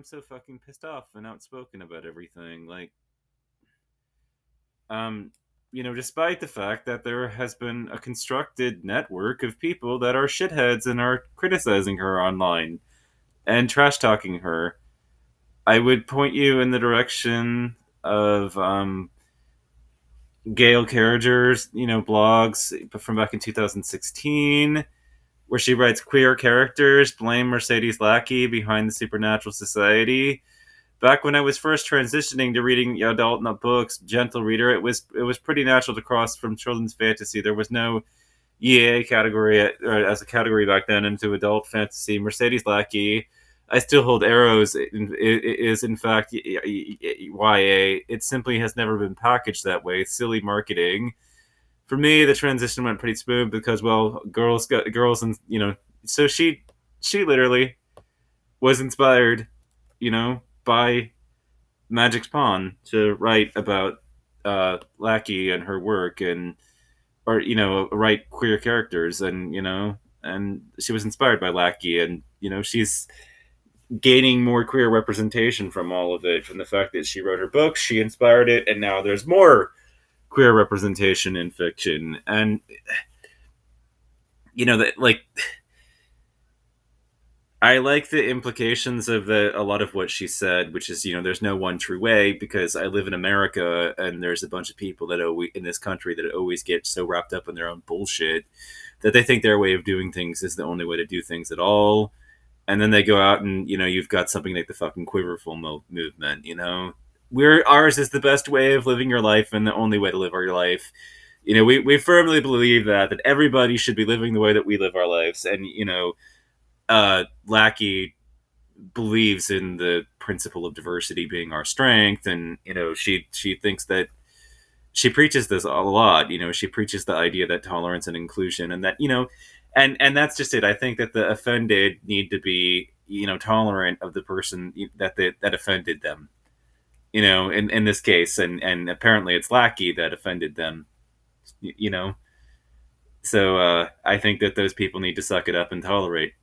I'm so fucking pissed off and outspoken about everything. Despite the fact that there has been a constructed network of people that are shitheads and are criticizing her online and trash talking her, I would point you in the direction of Gail Carriger's, blogs from back in 2016, where she writes queer characters blame Mercedes Lackey behind the Supernatural Society. Back when I was first transitioning to reading adult books, gentle reader, it was pretty natural to cross from children's fantasy. There was no EA category as a category back then into adult fantasy. Mercedes Lackey, I still hold arrows, is in fact YA. It simply has never been packaged that way. Silly marketing. For me, the transition went pretty smooth because, well, girls, and so she literally was inspired, by Magic Spawn to write about Lackey and her work, and or write queer characters, and she was inspired by Lackey, and she's gaining more queer representation from all of it, from the fact that she wrote her book, she inspired it, and now there's more queer representation in fiction. And that, I like the implications of a lot of what she said, which is, there's no one true way, because I live in America and there's a bunch of people that always, in this country, that always get so wrapped up in their own bullshit that they think their way of doing things is the only way to do things at all. And then they go out and, you've got something like the fucking Quiverful movement, ours is the best way of living your life and the only way to live our life. We firmly believe that everybody should be living the way that we live our lives. And, Lackey believes in the principle of diversity being our strength, and she thinks that she preaches this a lot. She preaches the idea that tolerance and inclusion, and that and that's just it. I think that the offended need to be tolerant of the person that offended them. In this case, and apparently it's Lackey that offended them. You know, so I think that those people need to suck it up and tolerate.